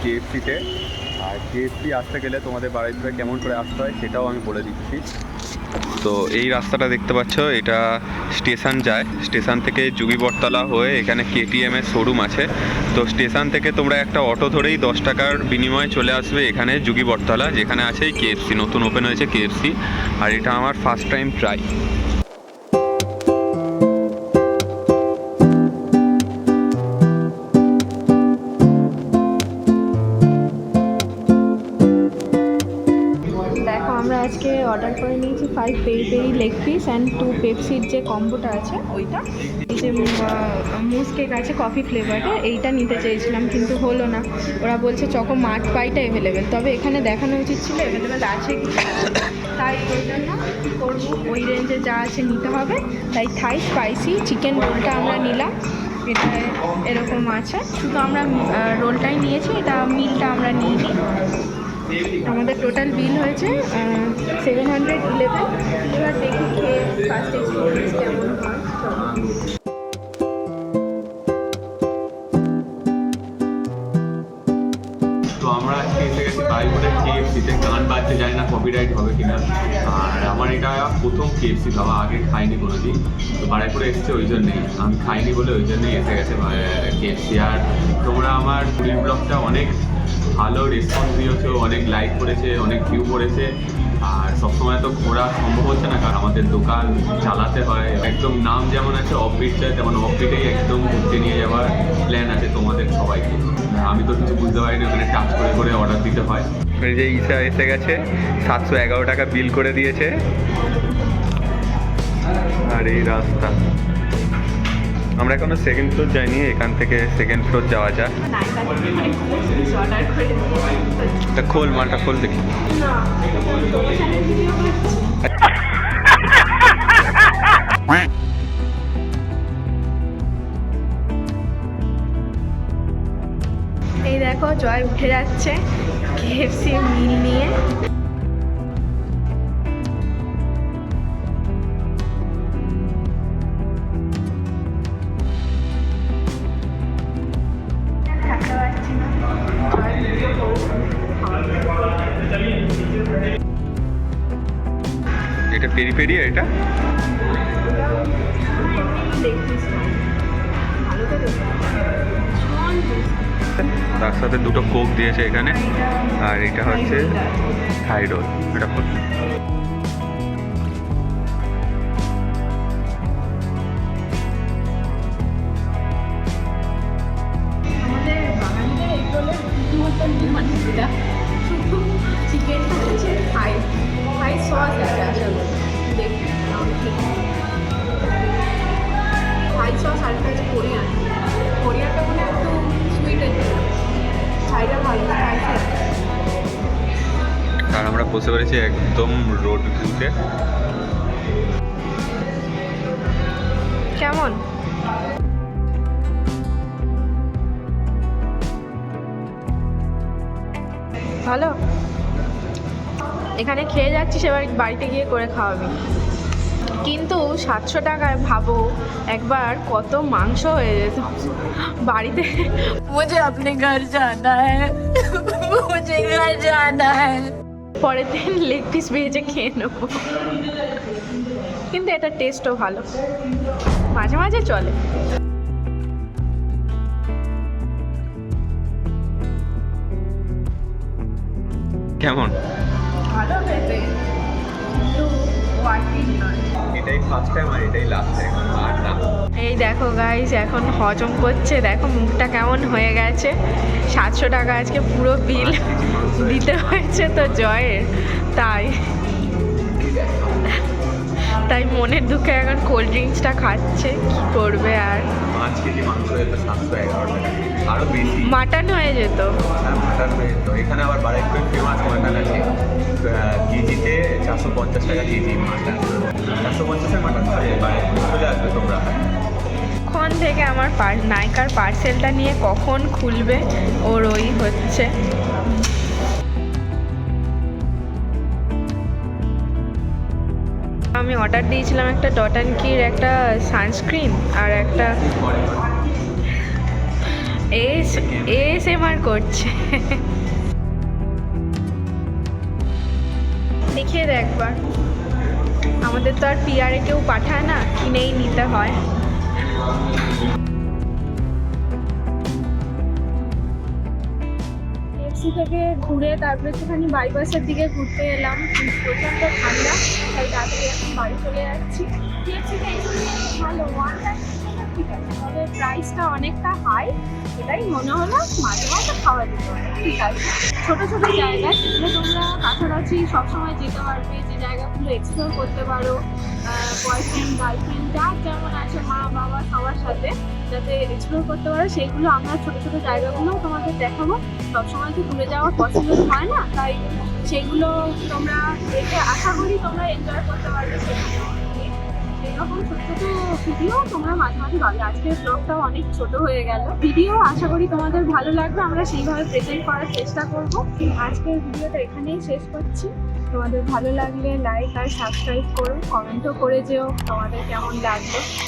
কেএফসিতে। আর KFC আসতে গেলে তোমাদের বাড়িতে কেমন করে আসতে হয় সেটাও আমি বলে দিচ্ছি। তো এই রাস্তাটা দেখতে পাচ্ছ, এটা স্টেশন যায়। স্টেশন থেকে যুগি বটতলা হয়ে এখানে কেটিএমের শোরুম আছে। তো স্টেশন থেকে তোমরা একটা অটো ধরেই 10 টাকার বিনিময়ে চলে আসবে এখানে যুগি বটতলা, যেখানে আছে কেএফসি, নতুন ওপেন হয়েছে কেএফসি। আর এটা আমার ফার্স্ট টাইম ট্রাই। আজকে অর্ডার করে নিয়েছি 5 peri peri leg piece and 2 পেপসির যে কম্বোটা আছে ওইটা। এই যে মুস কেক আছে কফি ফ্লেভারে, এইটা নিতে চেয়েছিলাম কিন্তু হলো না। ওরা বলছে চকো মার্ট পাইটা অ্যাভেলেবেল, তবে এখানে দেখানো উচিত ছিল অ্যাভেলেবেল আছে কি, তাই ওই জন্য কী করবো, ওই রেঞ্জে যা আছে নিতে হবে। তাই থাই স্পাইসি চিকেন রোলটা আমরা নিলাম, এটা এরকম আছে। শুধু আমরা রোলটাই নিয়েছি, এটা মিলটা আমরা নিইনি। আমাদের টোটাল বিল হয়েছে 711। এবার দেখি খেয়ে ফার্স্ট এক্সপিরিয়েন্স কেমন হয়। তো আমরা আজকে এসে গেছি বাড়িপুরের কেএফসিতে। গান বাজতে জানি না কপিরাইট হবে কিনা। আর আমার এটা প্রথম কেএফসি খাওয়া, আগে খাইনি কোনো দিন। তো বাড়িপুরে এসেছে ওই জন্যেই, আমি খাইনি বলে ওই জন্যই এসে গেছে কেএফসি। আর তোমরা আমার পুরীর ব্লগটা অনেক ভালো রেসপন্স দিয়েছো, অনেক লাইক করেছে, অনেক ভিউ করেছে। আর সবসময় তো ঘোরা সম্ভব হচ্ছে না, কারণ আমাদের দোকান চালাতে হয়। একদম নাম যেমন আছে অফবিট চাই, তেমন অফবিটেই একদম ঘুরতে নিয়ে যাওয়ার প্ল্যান আছে তোমাদের সবাইকে। আমি তো কিছু বুঝতে পারিনি, ওখানে টাচ করে করে অর্ডার দিতে হয়। এই যে ঈশা এসে গেছে, 711 টাকা বিল করে দিয়েছে। আর এই রাস্তা, আমরা এখনো সেকেন্ড ফ্লোর যাইনি, এখান থেকে সেকেন্ড ফ্লোর যাওয়া যায়। তা খোল, মালটা খোল দেখি। এই দেখো জয় উঠে যাচ্ছে কেএফসি মিল নিয়ে। এটা পেরি পেরি, এটা তার সাথে দুটো কোক দিয়েছে এখানে। আর এটা হচ্ছে থাই রোল, এটা চিকেন হচ্ছে থাই সস আছে আসলে, দেখুন থাই সস। আর একটা হচ্ছে কোরিয়ান, কোরিয়ানটা মানে একটু সুইটের, থাইটা ভালো স্পাইসি। আর আমরা বসে পড়েছি একদম রোড ভিউতে। কেমন ভালো? এখানে খেয়ে যাচ্ছিস, এবার বাড়িতে গিয়ে করে খাওয়াবি। কিন্তু 700 টাকায় ভাবো একবার কত মাংস হয়ে যেত বাড়িতে। মুঝে আপনি ঘর জানা হ্যায়, মুঝে ঘর জানা হ্যায়। পরের দিন লেগ পিস ভেজে খেয়ে নেবো। কিন্তু এটা টেস্টও ভালো, মাঝে মাঝে চলে। কেমন? ভালো খেতে, কিন্তু ওয়ার্কিং নয়। এটাই ফার্স্ট টাইম আর এটাই লাস্ট টাইম, আর না। এই দেখো গাইস, এখন হজম করছে, দেখো মুখটা কেমন হয়ে গেছে। 700 টাকা আজকে পুরো বিল দিতে হয়েছে তো জয়ের, তাই মনের দুঃখে এখন কোল্ড ড্রিঙ্কসটা খাচ্ছে। কি করবে আর? 5 কেজি মাংস হতো 711 টাকা, আরও বেশি। মাটন হয়ে যেত। হ্যাঁ, মাটন হয়ে যেত। এখানে আবার বাড়িপুরে ফেমাস মাটন আছে, কেজিতে 450 টাকা কেজি মাটন। 450-এর মাটন বাড়িপুরে চলে আসবে তোমরা। কখন থেকে আমার নাইকার পার্সেলটা নিয়ে কখন খুলবে ওর ওই হচ্ছে। আমি অর্ডার দিয়েছিলাম একটা ডট অ্যান্ড কির একটা সানস্ক্রিন আর একটা ASMR করছে। দেখিয়ে দে একবার। আমাদের তো আর পিআরে কেউ পাঠায় না, কিনেই নিতে হয়। KFC থেকে ঘুরে তারপরে একটুখানি বাইপাসের দিকে ঘুরতে এলাম, কিন্তু প্রচণ্ড ঠান্ডা, তাই তাড়াতাড়ি এখন বাড়ি চলে যাচ্ছি। KFC-টা ভালো, ওয়ান টাইম ঠিক আছে, তবে প্রাইসটা অনেকটা হাই, এটাই মনে হলো মাঝে মাঝে খাওয়া যেতে পারে। ঠিক আছে, ছোটো ছোটো জায়গা যেগুলো তোমরা কাছাকাছি সবসময় যেতে পারবে, যে জায়গাগুলো এক্সপ্লোর করতে পারো বয়ফ্রেন্ড গার্লফ্রেন্ড যার যেমন আছে, মা বাবা সবার সাথে যাতে এক্সপ্লোর করতে পারো, সেইগুলো আমরা ছোটো ছোটো জায়গাগুলোও তোমাদের দেখাবো। সবসময় তো ঘুরে যাওয়া পসিবল হয় না, তাই সেগুলো তোমরা দেখে আশা করি তোমরা এনজয় করতে পারবে। এরকম ছোট ছোট ভিডিও তোমরা মাঝে মাঝে পাবে। আজকের ব্লগটাও অনেক ছোট হয়ে গেল, ভিডিও আশা করি তোমাদের ভালো লাগবে, আমরা সেইভাবে প্রেজেন্ট করার চেষ্টা করব। আজকের ভিডিওটা এখানেই শেষ করছি। তোমাদের ভালো লাগলে লাইক আর সাবস্ক্রাইব করো, কমেন্টও করে যেও তোমাদের কেমন লাগলো।